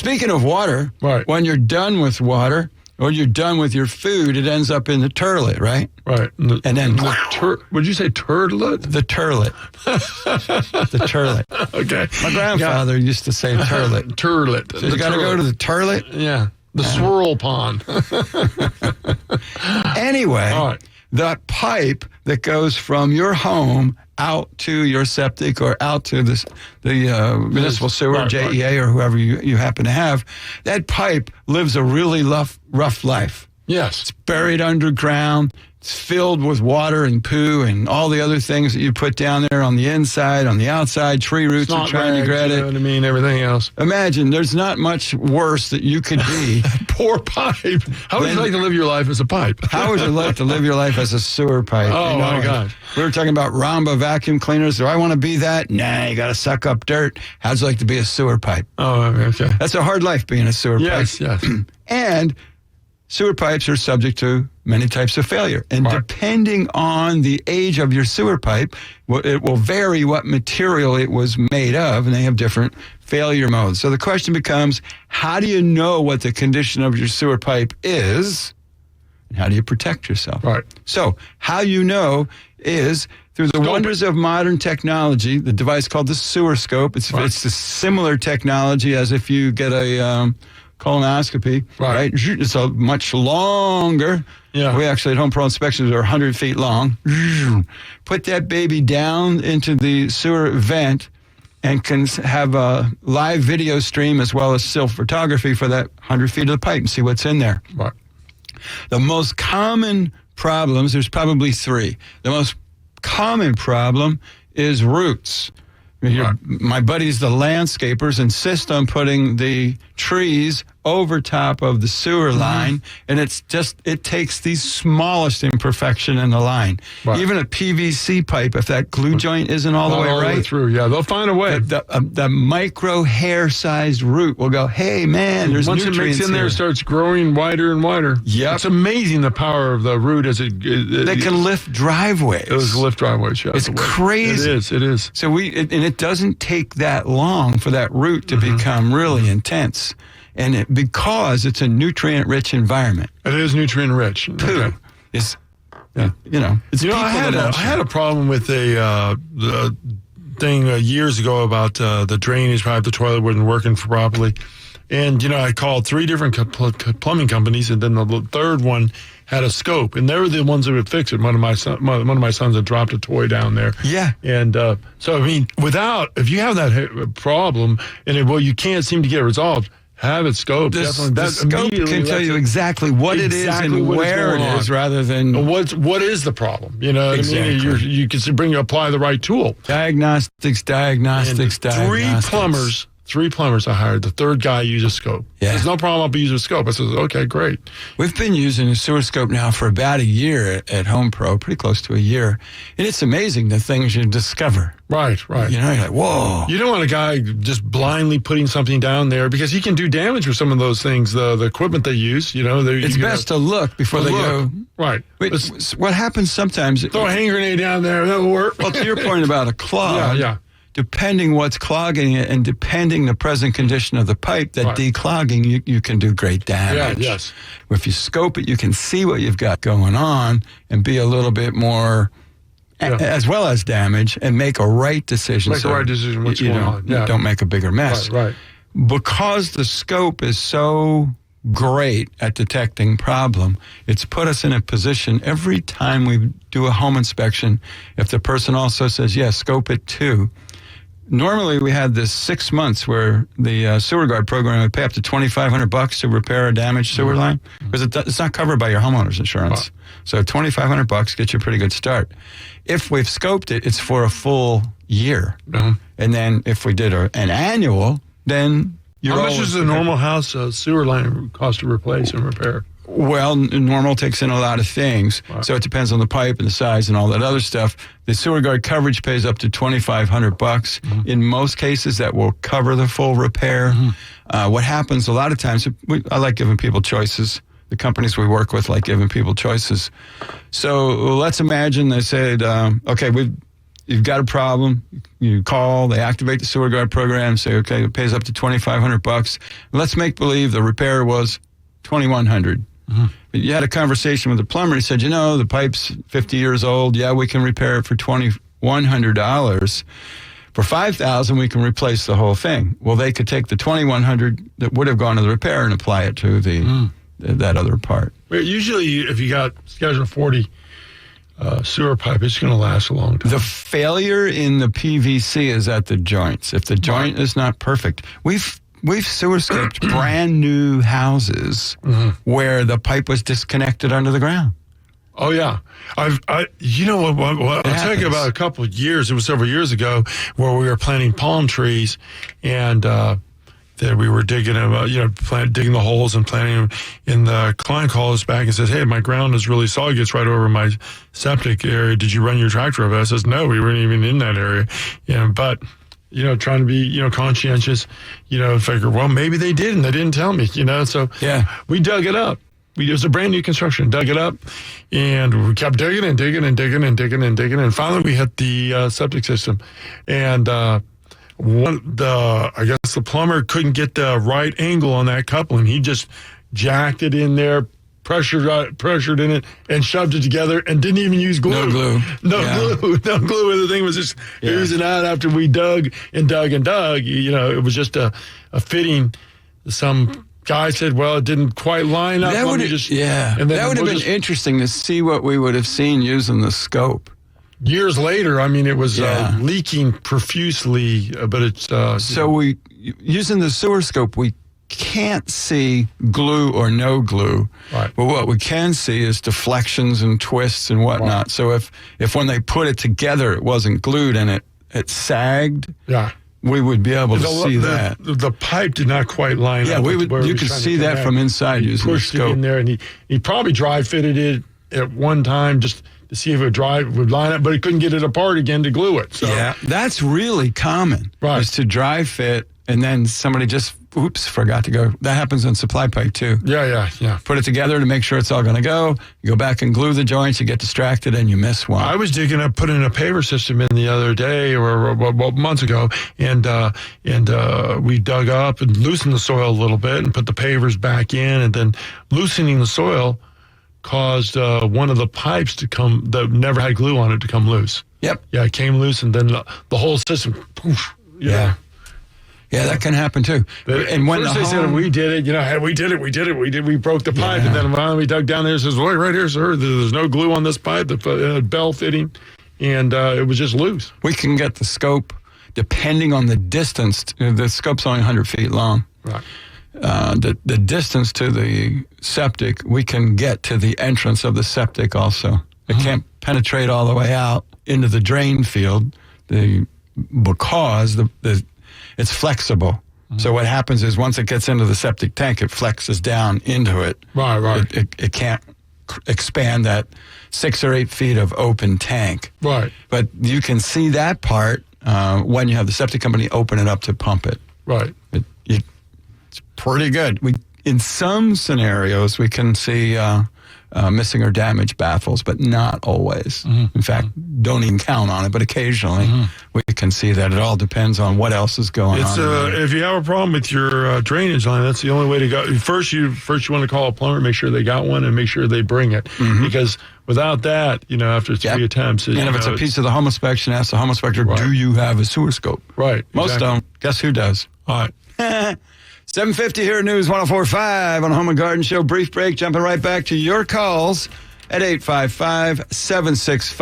Speaking of water, Right. when you're done with water or you're done with your food, it ends up in the turlet, right? Right. And then would you say turlet? the turlet. The turlet. Okay. My grandfather used to say turlet. Turlet. So you got to go to the turlet? Yeah. The swirl pond. Anyway, All right. the pipe that goes from your home out to your septic or out to the municipal sewer, Right, JEA, or whoever you happen to have, that pipe lives a really rough life. Yes. It's buried underground. It's filled with water and poo and all the other things that you put down there on the inside, on the outside. Tree roots are trying to grab You know it. what I mean? Everything else. Imagine there's not much worse that you could be. Poor pipe. How would you like to live your life as a pipe? How would you like to live your life as a sewer pipe? Oh, my gosh. We were talking about Ramba vacuum cleaners. Do I want to be that? Nah, you got to suck up dirt. How'd you like to be a sewer pipe? Oh, okay. That's a hard life being a sewer Yes, pipe. yes. And sewer pipes are subject to many types of failure. And Right. depending on the age of your sewer pipe, it will vary what material it was made of, and they have different failure modes. So the question becomes, how do you know what the condition of your sewer pipe is, and how do you protect yourself? Right. So how you know is through the wonders of modern technology, the device called the Sewer Scope. It's a similar technology as if you get a colonoscopy, right? It's a much longer. Yeah. We actually at Home Pro Inspections are 100 feet long. Put that baby down into the sewer vent and can have a live video stream as well as still photography for that 100 feet of the pipe and see what's in there. Right. The most common problems, there's probably three. The most common problem is roots. My buddies, the landscapers, insist on putting the trees over top of the sewer line, and it takes the smallest imperfection in the line. Right. Even a PVC pipe, if that glue joint isn't all the way right through, yeah, they'll find a way. The micro hair-sized root will go, hey, man, there's Once nutrients it makes in there, here. it starts growing wider and wider. Yep. It's amazing the power of the root as it They can lift driveways. Those lift driveways, yeah. It's crazy. It is. So and it doesn't take that long for that root to become really intense. And because it's a nutrient-rich environment. It is nutrient-rich. Poo is, it's I had a problem with the thing years ago about the drainage pipe, the toilet wasn't working properly. And, I called 3 different plumbing companies, and then the third one had a scope, and they were the ones that would fix it. One of my sons had dropped a toy down there. Yeah. And so, I mean, if you have that problem, and you can't seem to get it resolved, have it scoped. The scope can tell you exactly what it is and where it is, rather than what is the problem. You know what exactly. I mean? You can apply the right tool. Diagnostics. Three plumbers I hired. The third guy used a scope. Yeah. There's no problem. I'll use a scope. I said, okay, great. We've been using a sewer scope now for about a year at Home Pro, pretty close to a year. And it's amazing the things you discover. Right. You're like, whoa. You don't want a guy just blindly putting something down there because he can do damage with some of those things, the equipment they use. It's best to look before they go. Right. What happens sometimes... Throw a hand grenade down there. That'll work. Well, to your point about a clog... Yeah. Depending what's clogging it and depending the present condition of the pipe, that declogging, you can do great damage. Yeah, yes. If you scope it, you can see what you've got going on and be a little bit more, as well as damage, and make a right decision. Make a right decision what's going on. Yeah. Don't make a bigger mess. Right. Because the scope is so great at detecting problem, it's put us in a position every time we do a home inspection, if the person also says, yes, scope it too. Normally, we had this 6 months where the Sewer Guard program would pay up to $2,500 to repair a damaged sewer line because it's not covered by your homeowner's insurance. Wow. So $2,500 gets you a pretty good start. If we've scoped it, it's for a full year. And then if we did an annual, then you're How much does a normal house sewer line cost to replace and repair? Well, normal takes in a lot of things. Wow. So it depends on the pipe and the size and all that other stuff. The Sewer Guard coverage pays up to $2,500. In most cases, that will cover the full repair. What happens a lot of times, I like giving people choices. The companies we work with like giving people choices. So let's imagine they said, okay, you've got a problem. You call, they activate the sewer guard program, say, okay, it pays up to $2,500. Let's make believe the repair was $2,100. But you had a conversation with the plumber. He said, the pipe's 50 years old. Yeah, we can repair it for $2,100. For $5,000, we can replace the whole thing. Well, they could take the $2,100 that would have gone to the repair and apply it to that other part. Usually, if you got Schedule 40 sewer pipe, it's going to last a long time. The failure in the PVC is at the joints. If the joint is not perfect, we've sewer-scoped brand new houses where the pipe was disconnected under the ground. Oh yeah, I'll tell you about a couple of years. It was several years ago where we were planting palm trees, and then we were digging them, digging the holes and planting them. And the client calls back and says, "Hey, my ground is really solid. It gets right over my septic area. Did you run your tractor over it?" I says, "No, we weren't even in that area." But trying to be conscientious. Figure, well, maybe they did and they didn't tell me. So we dug it up. It was a brand new construction, dug it up, and we kept digging and digging and digging and digging and digging, and finally we hit the septic system. And I guess the plumber couldn't get the right angle on that coupling. He just jacked it in there, pressured in it, and shoved it together, and didn't even use glue. No glue. The thing was just oozing out after we dug and dug and dug. It was just a fitting. Some guy said, well, it didn't quite line up. That would have been interesting to see what we would have seen using the scope. Years later, it was leaking profusely, but it's... using the sewer scope, we can't see glue or no glue. Right. But what we can see is deflections and twists and whatnot. Right. So if when they put it together, it wasn't glued and it sagged... Yeah. We would be able to see that. The pipe did not quite line up. Yeah, you could see that from inside using the scope. Pushed it in there, and he probably dry fitted it at one time just to see if it would line up, but he couldn't get it apart again to glue it. So. Yeah, that's really common. Right. Is to dry fit, and then somebody just, forgot to go. That happens on supply pipe, too. Yeah. Put it together to make sure it's all going to go. You go back and glue the joints, you get distracted, and you miss one. I was putting a paver system in the other day, or months ago, and we dug up and loosened the soil a little bit and put the pavers back in, and then loosening the soil caused one of the pipes that never had glue on it to come loose. Yep. Yeah, it came loose, and then the whole system, poof. Yeah. Yeah, that can happen too. And when they said we did it, we broke the pipe, and then finally we dug down there and says, "Look right here, sir. There's no glue on this pipe. The bell fitting, and it was just loose." We can get the scope depending on the distance. The scope's only 100 feet long. Right. The distance to the septic, we can get to the entrance of the septic also. It can't penetrate all the way out into the drain field because it's flexible. So what happens is once it gets into the septic tank, it flexes down into it. Right. It can't expand that 6 or 8 feet of open tank. Right. But you can see that part when you have the septic company open it up to pump it. Right. It's pretty good. In some scenarios, we can see missing or damaged baffles, but not always. In fact, don't even count on it, but occasionally we can see that. It all depends on what else is going on. If you have a problem with your drainage line, that's the only way to go. First, you want to call a plumber, make sure they got one, and make sure they bring it. Because without that, after 3 attempts... And if it's a piece of the home inspection, ask the home inspector, do you have a sewer scope? Right. Most don't. Guess who does? All right. 750 here at News 104.5 on Home and Garden Show. Brief break, jumping right back to your calls at 855-765.